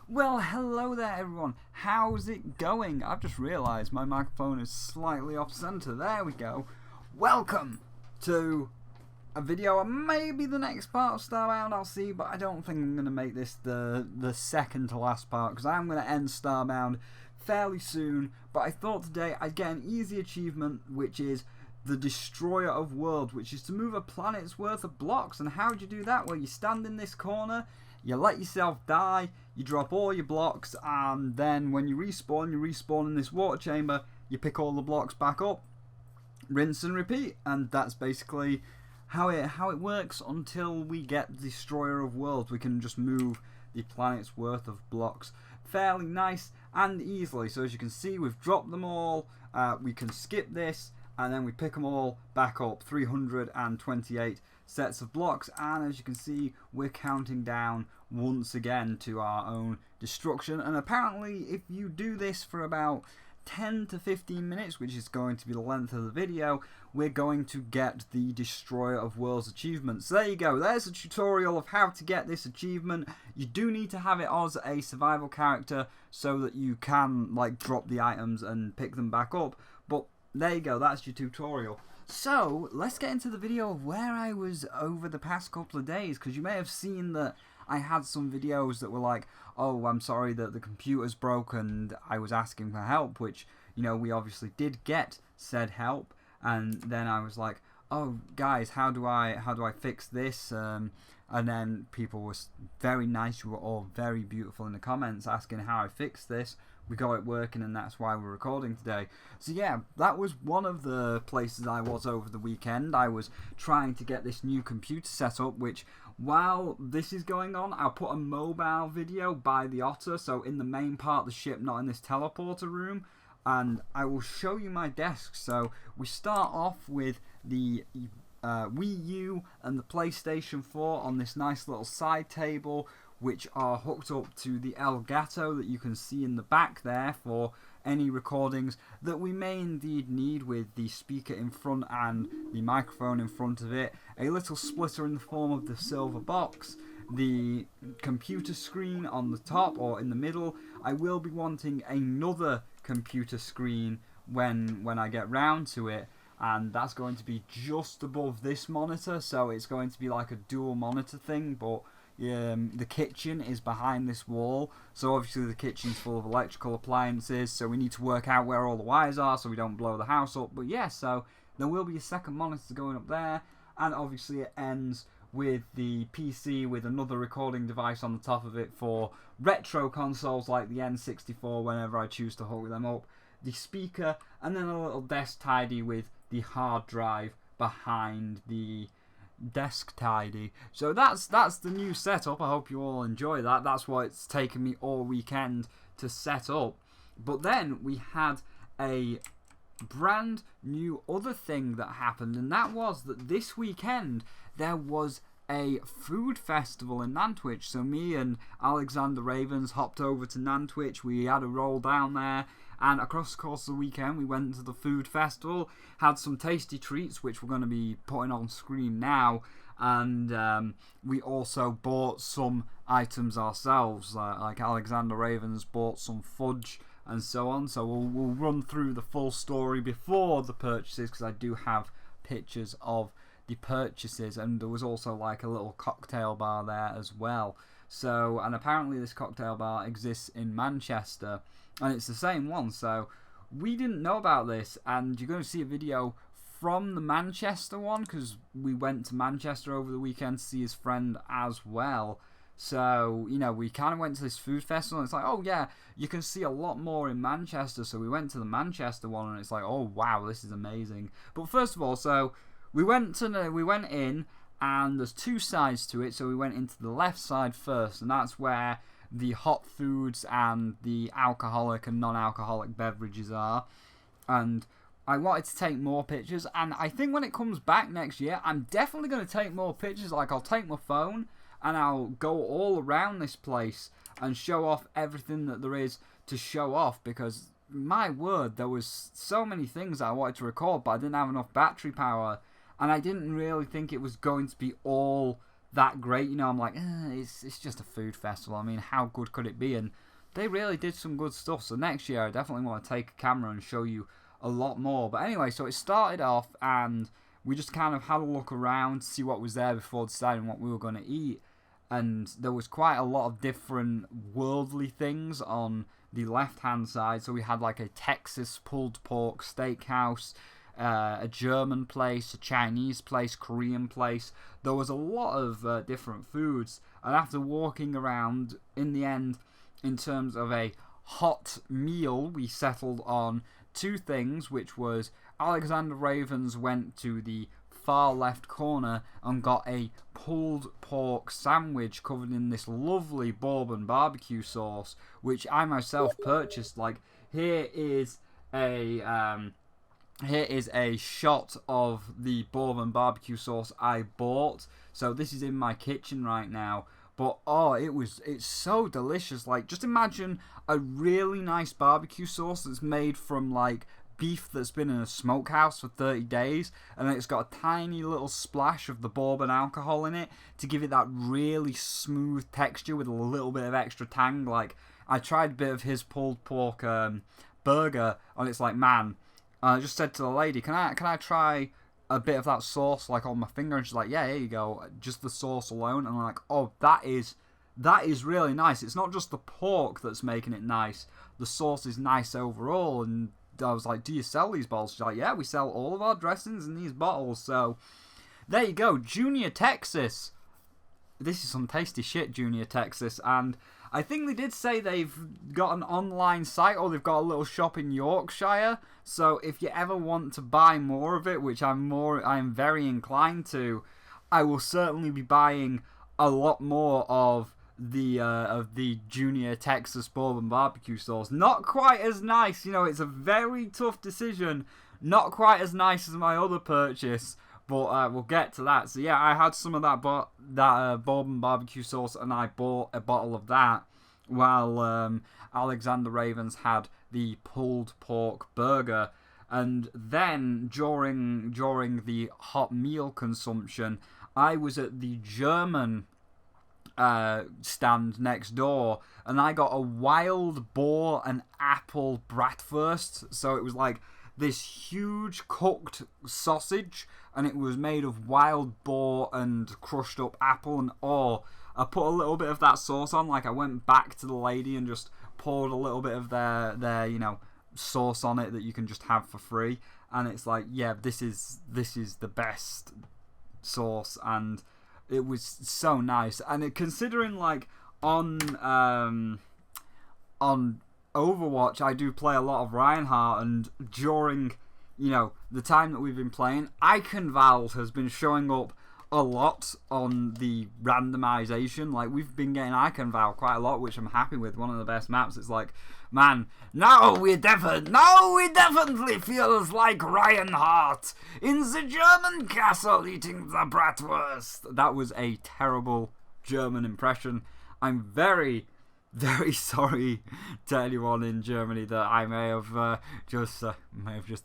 Well, hello there everyone, how's it going? I've just realised my microphone is slightly off centre, there we go. Welcome to a video, or maybe the next part of Starbound, I'll see, but I don't think I'm going to make this the second to last part, because I am going to end Starbound fairly soon, but I thought today I'd get an easy achievement, which is the Destroyer of Worlds, which is to move a planet's worth of blocks. And how do you do that? Well, you stand in this corner, you let yourself die, you drop all your blocks, and then when you respawn in this water chamber, you pick all the blocks back up, rinse and repeat, and that's basically how it works until we get Destroyer of Worlds. We can just move the planet's worth of blocks fairly nice and easily. So as you can see, we've dropped them all, we can skip this, and then we pick them all back up, 328 sets of blocks, and as you can see, we're counting down once again to our own destruction. And apparently if you do this for about 10 to 15 minutes, which is going to be the length of the video, we're going to get the Destroyer of Worlds achievement. So there you go, there's a tutorial of how to get this achievement. You do need to have it as a survival character so that you can like drop the items and pick them back up, but there you go, that's your tutorial. So let's get into the video of where I was over the past couple of days, because you may have seen that I had some videos that were like, oh, I'm sorry that the computer's broke, and I was asking for help, which, you know, we obviously did get said help. And then I was like, oh guys, how do I fix this? And then people were very nice, you were all very beautiful in the comments asking how I fixed this. We got it working, and that's why we're recording today. So yeah, that was one of the places I was over the weekend. I was trying to get this new computer set up, which while this is going on, I'll put a mobile video by the Otter, so in the main part of the ship, not in this teleporter room, and I will show you my desk. So we start off with the Wii U and the PlayStation 4 on this nice little side table, which are hooked up to the Elgato that you can see in the back there for any recordings that we may indeed need, with the speaker in front and the microphone in front of it, a little splitter in the form of the silver box, the computer screen on the top or in the middle. I will be wanting another computer screen when I get round to it, and that's going to be just above this monitor, so it's going to be like a dual monitor thing, but the kitchen is behind this wall, so obviously the kitchen's full of electrical appliances, so we need to work out where all the wires are so we don't blow the house up. But yeah, so there will be a second monitor going up there, and obviously it ends with the PC with another recording device on the top of it for retro consoles like the N64 whenever I choose to hook them up, the speaker, and then a little desk tidy with the hard drive behind the desk tidy. So that's the new setup. I hope you all enjoy that. That's what it's taken me all weekend to set up. But then we had a brand new other thing that happened, and that was that this weekend there was a food festival in Nantwich. So me and Alexander Ravens hopped over to Nantwich. We had a roll down there, and across the course of the weekend we went to the food festival, had some tasty treats which we're going to be putting on screen now, and we also bought some items ourselves, like Alexander Ravens bought some fudge and so on. So we'll run through the full story before the purchases, because I do have pictures of the purchases, and there was also like a little cocktail bar there as well. So, and apparently this cocktail bar exists in Manchester, and it's the same one, so we didn't know about this, and you're going to see a video from the Manchester one, because we went to Manchester over the weekend to see his friend as well. So, you know, we kind of went to this food festival, and it's like, oh yeah, you can see a lot more in Manchester, so we went to the Manchester one, and it's like, oh wow, this is amazing. But first of all, so we went in, and there's two sides to it, so we went into the left side first, and that's where the hot foods and the alcoholic and non-alcoholic beverages are. And I wanted to take more pictures, and I think when it comes back next year, I'm definitely going to take more pictures. Like, I'll take my phone and I'll go all around this place and show off everything that there is to show off, because my word, there was so many things I wanted to record, but I didn't have enough battery power, and I didn't really think it was going to be all that great. You know, I'm like, it's just a food festival. I mean, how good could it be? And they really did some good stuff. So next year, I definitely want to take a camera and show you a lot more. But anyway, so it started off, and we just kind of had a look around to see what was there before deciding what we were going to eat. And there was quite a lot of different worldly things on the left-hand side. So we had like a Texas pulled pork steakhouse, a German place, a Chinese place, Korean place. There was a lot of different foods. And after walking around, in the end, in terms of a hot meal, we settled on two things, which was Alexander Ravens went to the far left corner and got a pulled pork sandwich covered in this lovely bourbon barbecue sauce, which I myself purchased. Like, here is a shot of the bourbon barbecue sauce I bought. So this is in my kitchen right now. But it's so delicious. Like, just imagine a really nice barbecue sauce that's made from like beef that's been in a smokehouse for 30 days, and then it's got a tiny little splash of the bourbon alcohol in it to give it that really smooth texture with a little bit of extra tang. Like, I tried a bit of his pulled pork burger, and it's like, man, I just said to the lady, can I try a bit of that sauce like on my finger? And she's like, yeah, here you go, just the sauce alone. And I'm like, oh, that is really nice. It's not just the pork that's making it nice, the sauce is nice overall. And I was like, do you sell these bottles? She's like, yeah, we sell all of our dressings in these bottles. So there you go, Junior Texas. This is some tasty shit, Junior Texas. And I think they did say they've got an online site, or they've got a little shop in Yorkshire. So if you ever want to buy more of it, which I'm very inclined to, I will certainly be buying a lot more of the Junior Texas bourbon barbecue sauce. Not quite as nice, you know, it's a very tough decision. Not quite as nice as my other purchase, but we'll get to that. So yeah, I had some of that bourbon barbecue sauce, and I bought a bottle of that, while Alexander Ravens had the pulled pork burger. And then during the hot meal consumption, I was at the German stand next door, and I got a wild boar and apple bratwurst. So it was like this huge cooked sausage, and it was made of wild boar and crushed up apple. And I put a little bit of that sauce on. Like, I went back to the lady and just poured a little bit of their sauce on it that you can just have for free. And it's like, yeah, this is the best sauce. And it was so nice. And considering, like, on Overwatch, I do play a lot of Reinhardt, and during, the time that we've been playing, Eichenwald has been showing up a lot on the randomization. Like, we've been getting Eichenwald quite a lot, which I'm happy with. One of the best maps. It's like, man, now we definitely feels like Reinhardt in the German castle eating the bratwurst. That was a terrible German impression. I'm very, very sorry to anyone in Germany that I may have just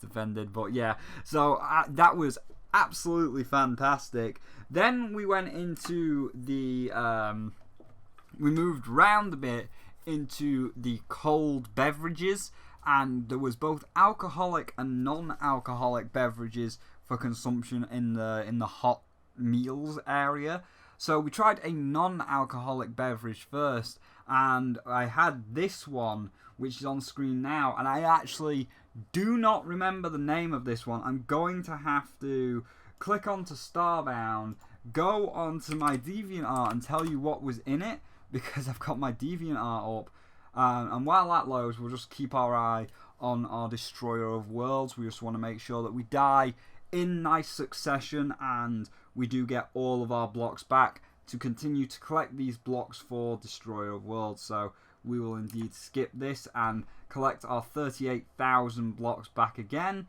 offended. But yeah, so that was absolutely fantastic. Then we went into the we moved round a bit into the cold beverages, and there was both alcoholic and non-alcoholic beverages for consumption in the hot meals area. So we tried a non-alcoholic beverage first, and I had this one, which is on screen now, and I actually do not remember the name of this one. I'm going to have to click onto Starbound, go onto my DeviantArt and tell you what was in it, because I've got my DeviantArt up. And while that loads, we'll just keep our eye on our Destroyer of Worlds. We just want to make sure that we die in nice succession, and we do get all of our blocks back to continue to collect these blocks for Destroyer of Worlds. So we will indeed skip this and collect our 38,000 blocks back again.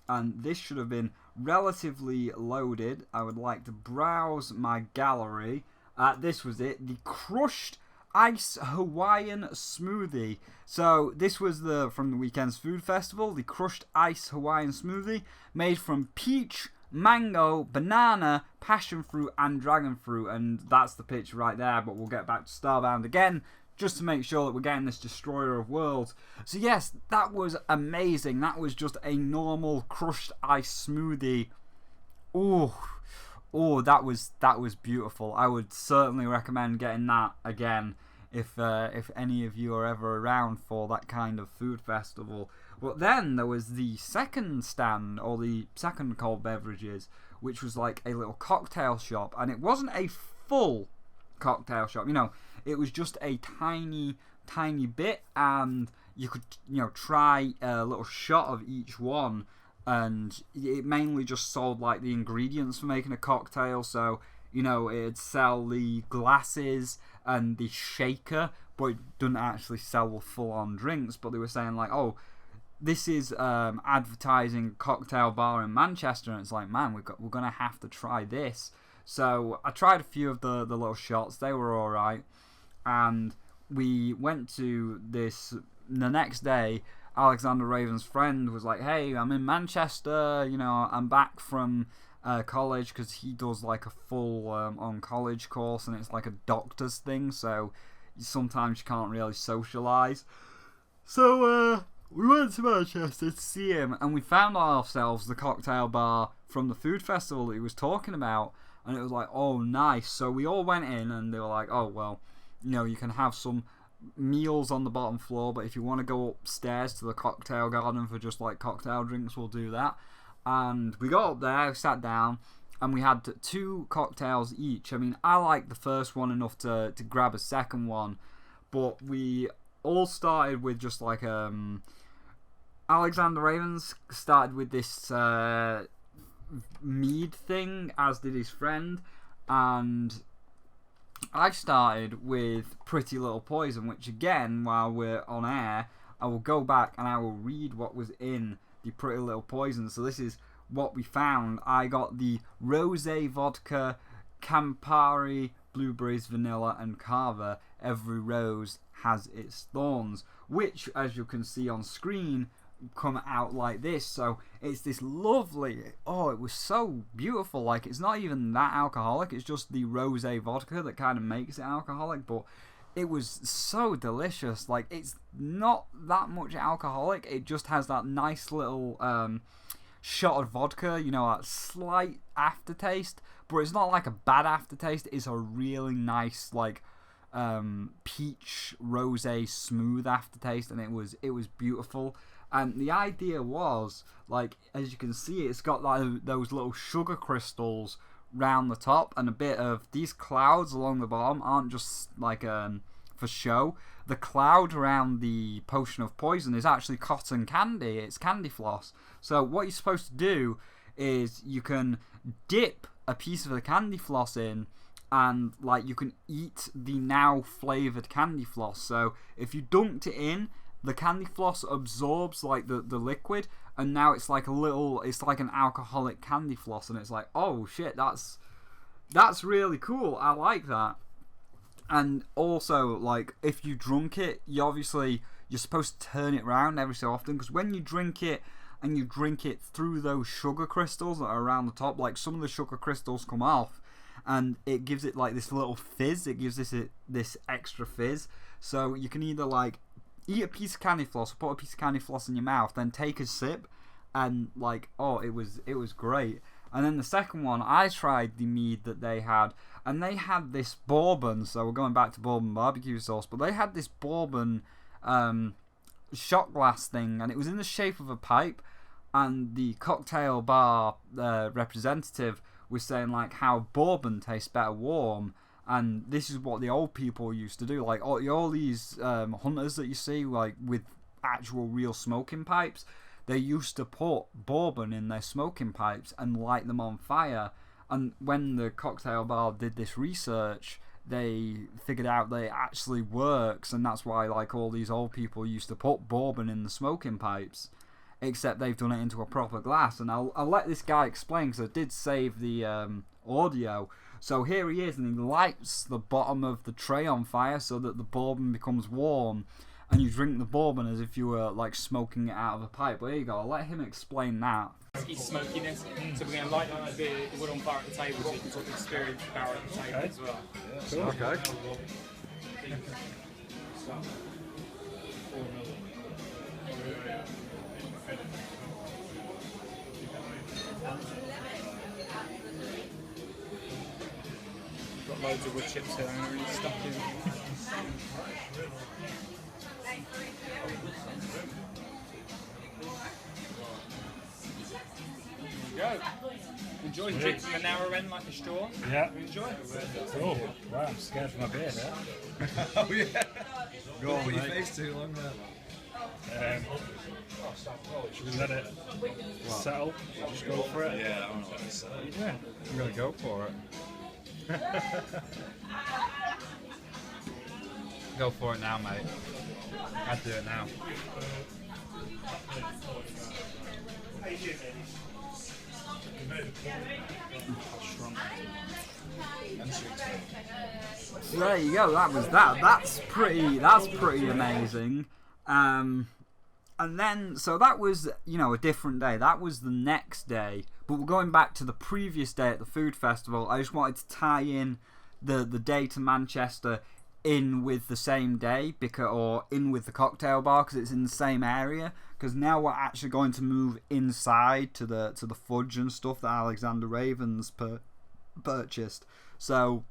And this should have been relatively loaded. I would like to browse my gallery. This was it, the crushed ice Hawaiian smoothie. So this was from the weekend's food festival, the crushed ice Hawaiian smoothie, made from peach, mango, banana, passion fruit, and dragon fruit. And that's the picture right there, but we'll get back to Starbound again, just to make sure that we're getting this Destroyer of Worlds. So yes, that was amazing. That was just a normal crushed ice smoothie. Oh, that was beautiful. I would certainly recommend getting that again if any of you are ever around for that kind of food festival. But then there was the second stand, or the second cold beverages, which was like a little cocktail shop, and it wasn't a full cocktail shop. You know, it was just a tiny bit, and you could, you know, try a little shot of each one. And it mainly just sold like the ingredients for making a cocktail. So, you know, it'd sell the glasses and the shaker, but it doesn't actually sell the full-on drinks. But they were saying like, oh, this is advertising cocktail bar in Manchester, and it's like, man, we're gonna have to try this. So I tried a few of the little shots. They were all right, and we went to this the next day. Alexander Raven's friend was like, hey, I'm in Manchester, you know, I'm back from college, because he does like a full on college course, and it's like a doctor's thing, so sometimes you can't really socialise. So we went to Manchester to see him, and we found ourselves the cocktail bar from the food festival that he was talking about, and it was like, oh, nice. So we all went in, and they were like, oh, well, you know, you can have some meals on the bottom floor, but if you want to go upstairs to the cocktail garden for just like cocktail drinks, we'll do that. And we got up there, sat down, and we had 2 cocktails each. I mean, I liked the first one enough to grab a second one, but we all started with just like Alexander Ravens started with this mead thing, as did his friend, and I started with Pretty Little Poison, which again, while we're on air, I will go back and I will read what was in the Pretty Little Poison. So this is what we found. I got the Rosé Vodka, Campari, Blueberries, Vanilla, and Carver. Every rose has its thorns, which, as you can see on screen, come out like this. So it's this lovely, oh, it was so beautiful. Like, it's not even that alcoholic, it's just the rosé vodka that kind of makes it alcoholic, but it was so delicious. Like, it's not that much alcoholic, it just has that nice little shot of vodka, you know, that slight aftertaste, but it's not like a bad aftertaste. It's a really nice, like, peach rosé smooth aftertaste, and it was beautiful. And the idea was, like, as you can see, it's got like those little sugar crystals round the top, and a bit of these clouds along the bottom aren't just like for show. The cloud around the potion of poison is actually cotton candy. It's candy floss. So what you're supposed to do is you can dip a piece of the candy floss in, and like you can eat the now flavoured candy floss. So if you dunked it in, the candy floss absorbs like the liquid, and now it's like it's like an alcoholic candy floss, and it's like, oh shit, that's really cool. I like that. And also, like, if you drunk it, you're supposed to turn it around every so often, because when you drink it and you drink it through those sugar crystals that are around the top, like, some of the sugar crystals come off, and it gives it like this little fizz. It gives this extra fizz. So you can either like eat a piece of candy floss, or put a piece of candy floss in your mouth, then take a sip, and like, oh, it was great. And then the second one, I tried the mead that they had, and they had this bourbon. So we're going back to bourbon barbecue sauce, but they had this bourbon shot glass thing, and it was in the shape of a pipe. And the cocktail bar representative was saying like how bourbon tastes better warm. And this is what the old people used to do. Like, all these hunters that you see, like, with actual real smoking pipes, they used to put bourbon in their smoking pipes and light them on fire. And when the cocktail bar did this research, they figured out that it actually works, and that's why, like, all these old people used to put bourbon in the smoking pipes, except they've done it into a proper glass. And I'll let this guy explain, because I did save the audio. So here he is, and he lights the bottom of the tray on fire so that the bourbon becomes warm, and you drink the bourbon as if you were like smoking it out of a pipe. But here you go, I'll let him explain that. is smokiness. So we're going to light the wood on fire at the table so you can sort of experience the barrel at the table as well. Cool. Okay. Got loads of wood chips here, I'm really stuck in. There we go. Enjoy drinking the narrow end like a straw. Yeah. Enjoy. Oh, wow, I'm scared for my beer there. Oh yeah. Go on, your face too long there. Should we let it settle? Just go for it? Yeah, I don't know what to say. Yeah, I'm going to go for it. Go for it now, mate. I'd do it now. So there you go. That was that. That's pretty amazing. And then so that was a different day. That was the next day. But we're going back to the previous day at the food festival. I just wanted to tie in the day to Manchester in with the same day or in with the cocktail bar because it's in the same area. Because now we're actually going to move inside to the fudge and stuff that Alexander Ravens purchased. So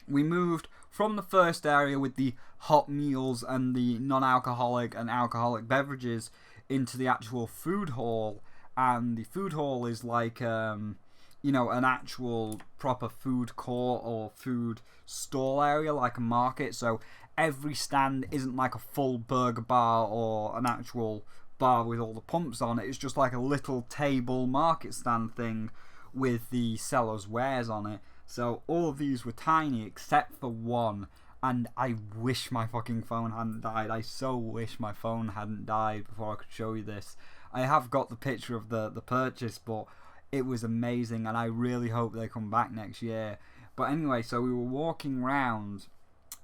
we moved from the first area with the hot meals and the non-alcoholic and alcoholic beverages into the actual food hall. And the food hall is like an actual proper food court or food stall area, like a market. So every stand isn't like a full burger bar or an actual bar with all the pumps on it. It's just like a little table market stand thing with the seller's wares on it. So all of these were tiny except for one. And I wish my fucking phone hadn't died. I so wish my phone hadn't died before I could show you this. I have got the picture of the purchase, but it was amazing, and I really hope they come back next year. But anyway, so we were walking around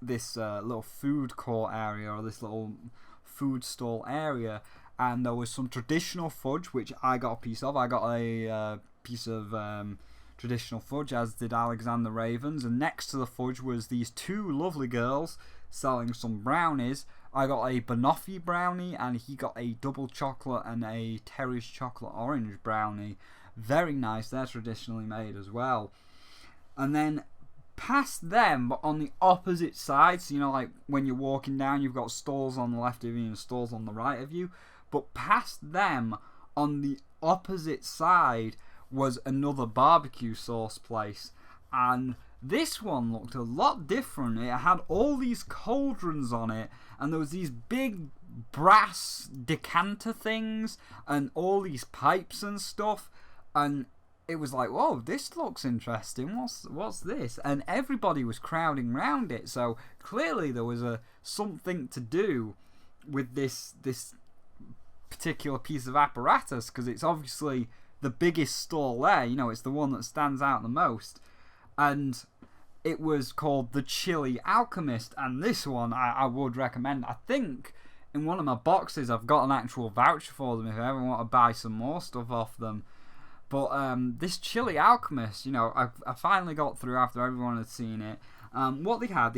this little food court area, or this little food stall area, and there was some traditional fudge, which I got a piece of. I got a piece of traditional fudge, as did Alexander Ravens, and next to the fudge was these two lovely girls selling some brownies. I got a banoffee brownie, and he got a double chocolate and a Terry's chocolate orange brownie. Very nice, they're traditionally made as well. And then past them, but on the opposite side, so like when you're walking down, you've got stalls on the left of you and stalls on the right of you. But past them, on the opposite side, was another barbecue sauce place. And this one looked a lot different. It had all these cauldrons on it, and there was these big brass decanter things, and all these pipes and stuff. And it was like, whoa, this looks interesting. What's this? And everybody was crowding around it. So clearly there was something to do with this particular piece of apparatus, because it's obviously the biggest stall there. It's the one that stands out the most. And it was called the Chili Alchemist. And this one I would recommend. I think in one of my boxes I've got an actual voucher for them if I ever want to buy some more stuff off them. But this Chili Alchemist, I finally got through after everyone had seen it. What they had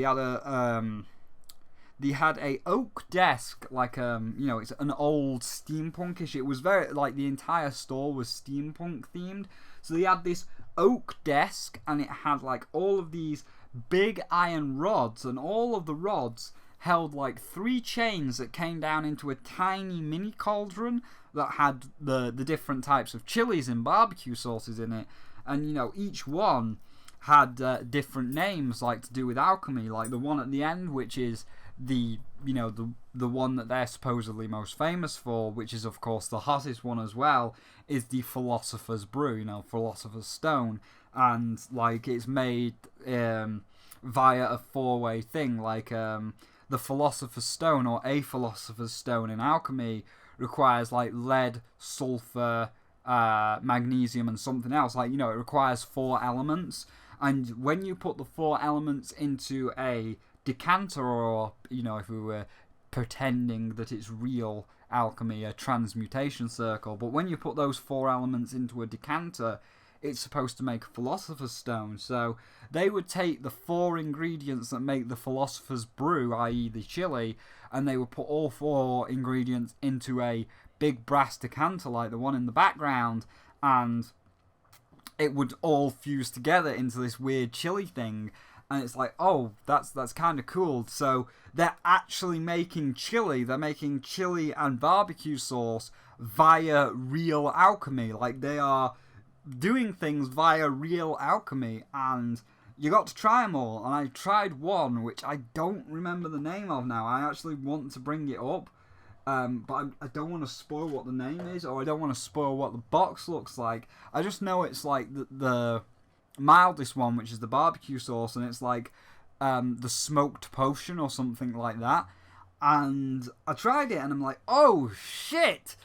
a oak desk, like it's an old steampunkish. It was very like the entire store was steampunk themed. So they had this oak desk, and it had like all of these big iron rods, and all of the rods held like 3 chains that came down into a tiny mini cauldron that had the different types of chilies and barbecue sauces in it. And each one had different names, like to do with alchemy. Like the one at the end, which is the one that they're supposedly most famous for, which is of course the hottest one as well, is the Philosopher's Brew, Philosopher's Stone. And like it's made via a 4-way thing, like the Philosopher's Stone, or a Philosopher's Stone in alchemy, requires like lead, sulfur, magnesium, and something else. Like, it requires 4 elements. And when you put the 4 elements into a decanter, or, if we were pretending that it's real alchemy, a transmutation circle. But when you put those 4 elements into a decanter, it's supposed to make a philosopher's stone. So they would take the 4 ingredients that make the philosopher's brew, i.e. the chili, and they would put all 4 ingredients into a big brass decanter like the one in the background, and it would all fuse together into this weird chili thing. And it's like, oh, that's kind of cool. So they're actually making chili. They're making chili and barbecue sauce via real alchemy. Like, they are doing things via real alchemy. And you got to try them all. And I tried one, which I don't remember the name of now. I actually want to bring it up. But I don't want to spoil what the name is, or I don't want to spoil what the box looks like. I just know it's like the mildest one, which is the barbecue sauce, and it's like the smoked potion or something like that. And I tried it, and I'm like, oh shit,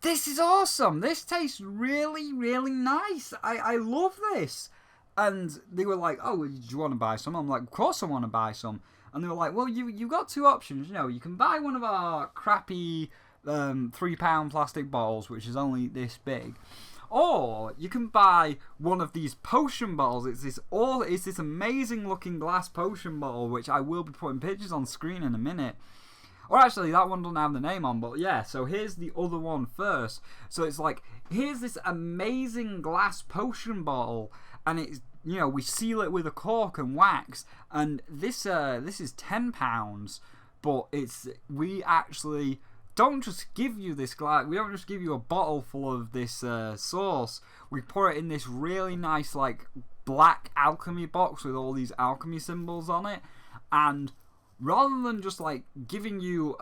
this is awesome. This tastes really, really nice. I love this. And they were like, oh, do you want to buy some? I'm like, of course I want to buy some. And they were like, well, you got 2 options. You know, you can buy one of our crappy £3 plastic bottles, which is only this big, or you can buy one of these potion bottles. It's this amazing looking glass potion bottle, which I will be putting pictures on screen in a minute. Or actually, that one doesn't have the name on, but yeah. So here's the other one first. So it's like, here's this amazing glass potion bottle, and it's, you know, we seal it with a cork and wax, and this is £10, but we actually don't just give you this glass. We don't just give you a bottle full of this sauce. We pour it in this really nice, like, black alchemy box with all these alchemy symbols on it, and rather than just like giving you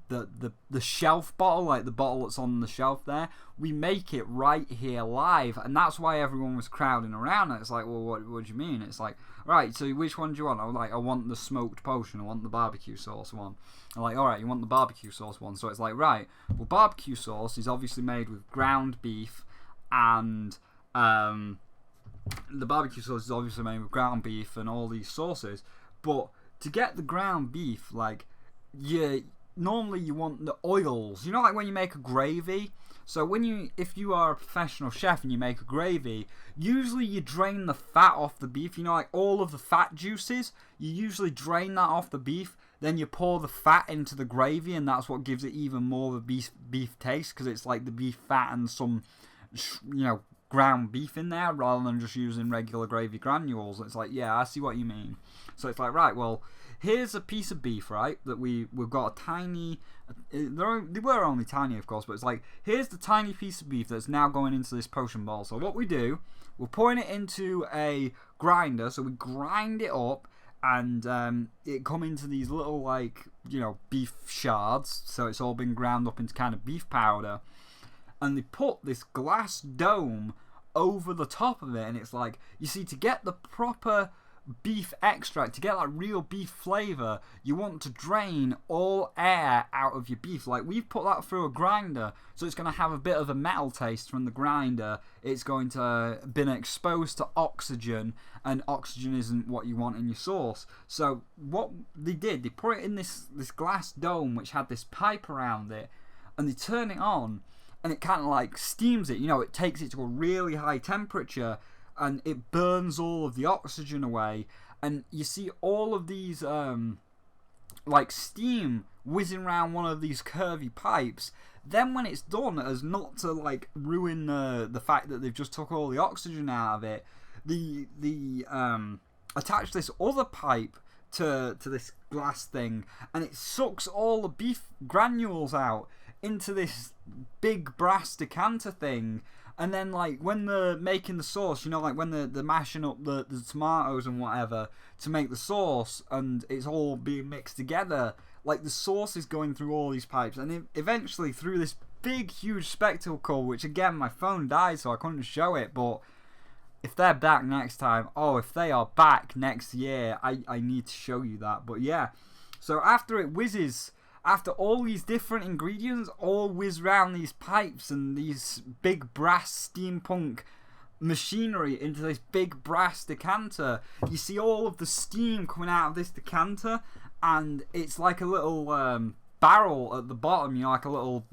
the shelf bottle, like the bottle that's on the shelf there, we make it right here live. And that's why everyone was crowding around. And it's like, well, what do you mean? It's like, right, so which one do you want? I'm like, I want the smoked potion, I want the barbecue sauce one. I'm like, alright, you want the barbecue sauce one. So it's like, right, well, barbecue sauce is obviously made with ground beef, and the barbecue sauce is obviously made with ground beef and all these sauces. But to get the ground beef, like, normally you want the oils. You know, like when you make a gravy. So if you are a professional chef and you make a gravy, usually you drain the fat off the beef. You know, like all of the fat juices, you usually drain that off the beef. Then you pour the fat into the gravy, and that's what gives it even more of a beef taste, because it's like the beef fat and some, you know, ground beef in there, rather than just using regular gravy granules. It's like, yeah, I see what you mean. So it's like, right, well, here's a piece of beef, right, that we've got a tiny, they were only tiny, of course, but it's like, here's the tiny piece of beef that's now going into this potion ball. So what we do, we're pouring it into a grinder, so we grind it up, and it come into these little, like, you know, beef shards, so it's all been ground up into kind of beef powder, and they put this glass dome over the top of it, and it's like, you see, to get the proper beef extract, to get that real beef flavour, you want to drain all air out of your beef. Like, we've put that through a grinder, so it's going to have a bit of a metal taste from the grinder. It's going to been exposed to oxygen, and oxygen isn't what you want in your sauce. So what they did, they put it in this glass dome which had this pipe around it, and they turn it on, and it kind of like steams it. You know, it takes it to a really high temperature, and it burns all of the oxygen away, and you see all of these like steam whizzing around one of these curvy pipes. Then when it's done, as not to like ruin the fact that they've just took all the oxygen out of it, the attach this other pipe to this glass thing, and it sucks all the beef granules out into this big brass decanter thing. And then, like, when they're making the sauce, you know, like when they're mashing up the tomatoes and whatever to make the sauce, and it's all being mixed together, like the sauce is going through all these pipes, and eventually through this big, huge spectacle, which again, my phone died, so I couldn't show it, but if they're back next time, if they are back next year, I need to show you that. But yeah, so after it whizzes, after all these different ingredients all whiz round these pipes and these big brass steampunk machinery into this big brass decanter, you see all of the steam coming out of this decanter, and it's like a little barrel at the bottom, you know, like a little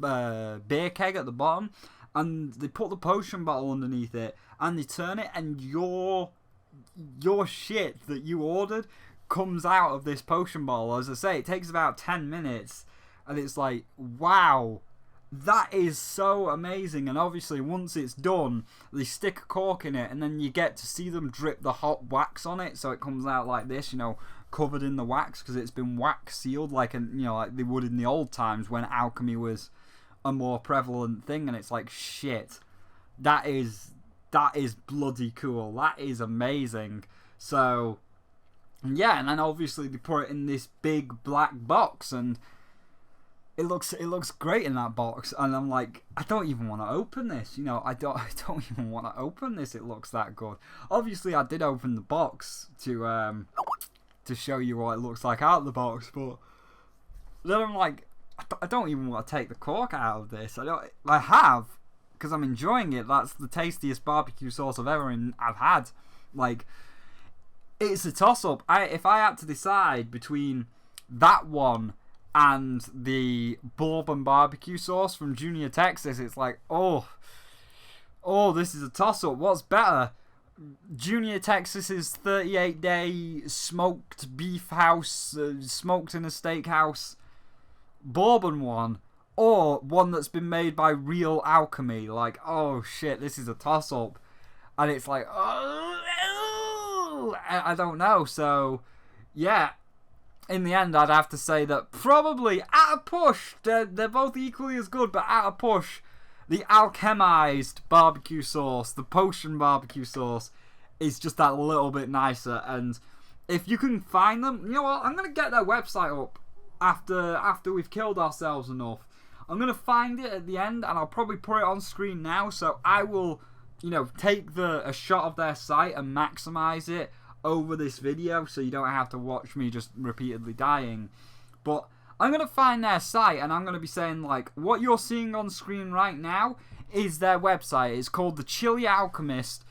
beer keg at the bottom, and they put the potion bottle underneath it, and they turn it, and your shit that you ordered comes out of this potion bottle. As I say, it takes about 10 minutes, and it's like, wow, that is so amazing. And obviously, once it's done, they stick a cork in it, and then you get to see them drip the hot wax on it, so it comes out like this, you know, covered in the wax, because it's been wax sealed, like like they would in the old times when alchemy was a more prevalent thing. And it's like, shit, that is bloody cool. That is amazing. So yeah, and then obviously they put it in this big black box, and it looks great in that box, and I'm like, I don't even want to open this, you know, I don't even want to open this, it looks that good. Obviously I did open the box to show you what it looks like out of the box, but then I'm like, I don't even want to take the cork out of this. I have, because I'm enjoying it. That's the tastiest barbecue sauce I've had. Like, it's a toss-up. If I had to decide between that one and the bourbon barbecue sauce from Junior Texas, it's like, oh, this is a toss-up. What's better? Junior Texas's 38-day smoked beef house, smoked in a steakhouse bourbon one, or one that's been made by real alchemy. Like, oh shit, this is a toss-up. And it's like, oh, I don't know. So, yeah, in the end, I'd have to say that probably, at a push, they're both equally as good, but at a push, the alchemized barbecue sauce, the potion barbecue sauce, is just that little bit nicer. And if you can find them, you know what, I'm going to get their website up after we've killed ourselves enough. I'm going to find it at the end, and I'll probably put it on screen now, so I will, you know, take a shot of their site and maximize it over this video, so you don't have to watch me just repeatedly dying. But I'm going to find their site, and I'm going to be saying, like, what you're seeing on screen right now is their website. It's called The Chili Alchemist.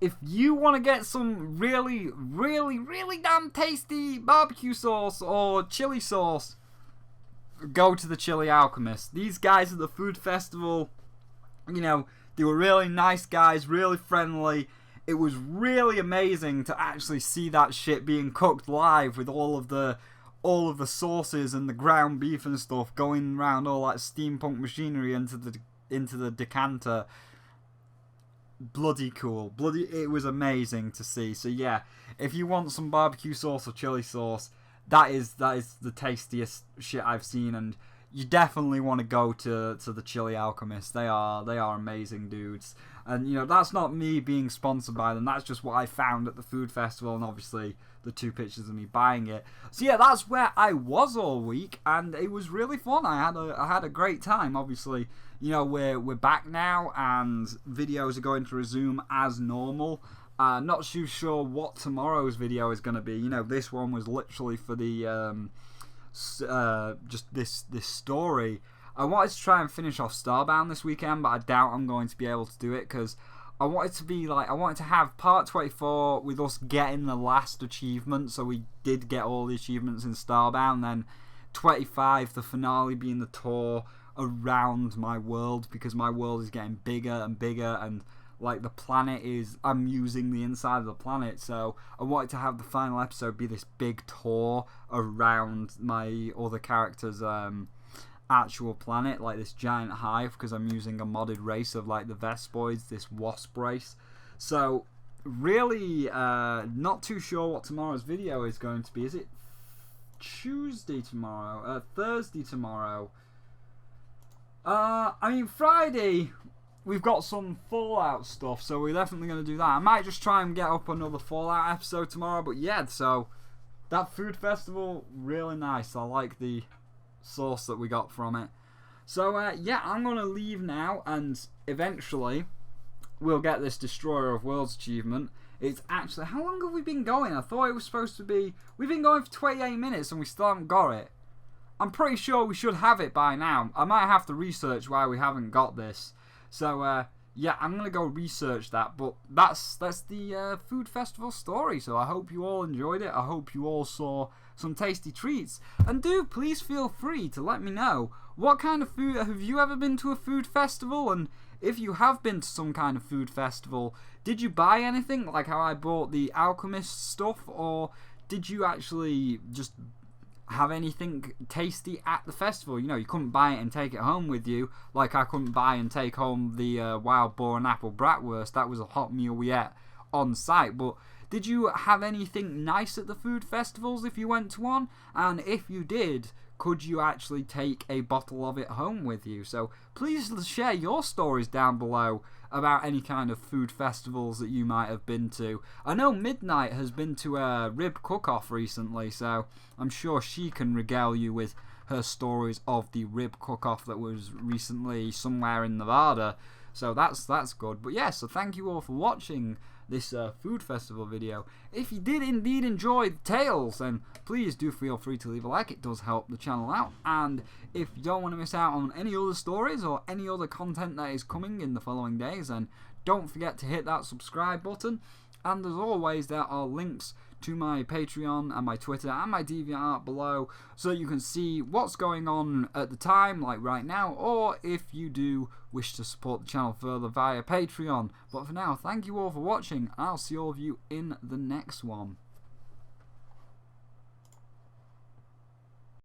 If you want to get some really, really, really damn tasty barbecue sauce or chili sauce, go to The Chili Alchemist. These guys at the food festival, you know, they were really nice guys, really friendly. It was really amazing to actually see that shit being cooked live with all of the sauces and the ground beef and stuff going around all that steampunk machinery into the decanter. Bloody cool. It was amazing to see. So yeah, if you want some barbecue sauce or chili sauce, that is the tastiest shit I've seen, and you definitely want to go to the Chili Alchemist. They are amazing dudes. And, you know, that's not me being sponsored by them. That's just what I found at the food festival, and obviously the 2 pictures of me buying it. So yeah, that's where I was all week, and it was really fun. I had a great time. Obviously, you know, we're back now, and videos are going to resume as normal. Not too sure what tomorrow's video is going to be. You know, this one was literally for the just this story. I wanted to try and finish off Starbound this weekend, but I doubt I'm going to be able to do it, because I wanted to have part 24 with us getting the last achievement, so we did get all the achievements in Starbound, then 25, the finale, being the tour around my world, because my world is getting bigger and bigger, and like the planet is, I'm using the inside of the planet, so I wanted to have the final episode be this big tour around my other characters' actual planet, like this giant hive, because I'm using a modded race of like the Vespoids, this wasp race. So really not too sure what tomorrow's video is going to be. Is it Tuesday tomorrow? Thursday tomorrow? I mean, Friday we've got some Fallout stuff, so we're definitely going to do that. I might just try and get up another Fallout episode tomorrow, but yeah, so that food festival, really nice. I like the sauce that we got from it. So yeah, I'm going to leave now, and eventually we'll get this Destroyer of Worlds achievement. It's actually, how long have we been going? I thought it was supposed to be, we've been going for 28 minutes and we still haven't got it. I'm pretty sure we should have it by now. I might have to research why we haven't got this. So yeah, I'm going to go research that, but that's the food festival story. So I hope you all enjoyed it. I hope you all saw some tasty treats. And do please feel free to let me know what kind of food, have you ever been to a food festival? And if you have been to some kind of food festival, did you buy anything like how I bought the Alchemist stuff, or did you actually just have anything tasty at the festival? You know, you couldn't buy it and take it home with you, like I couldn't buy and take home the wild boar and apple bratwurst. That was a hot meal we ate on site. But did you have anything nice at the food festivals if you went to one? And if you did, could you actually take a bottle of it home with you? So please share your stories down below about any kind of food festivals that you might have been to. I know Midnight has been to a rib cook-off recently, so I'm sure she can regale you with her stories of the rib cook-off that was recently somewhere in Nevada. So that's good. But yeah, so thank you all for watching this food festival video. If you did indeed enjoy the tales, then please do feel free to leave a like. It does help the channel out. And if you don't want to miss out on any other stories or any other content that is coming in the following days, then don't forget to hit that subscribe button. And as always, there are links to my Patreon and my Twitter and my Deviant below, so you can see what's going on at the time, like right now, or if you do wish to support the channel further via Patreon. But for now, thank you all for watching, and I'll see all of you in the next one.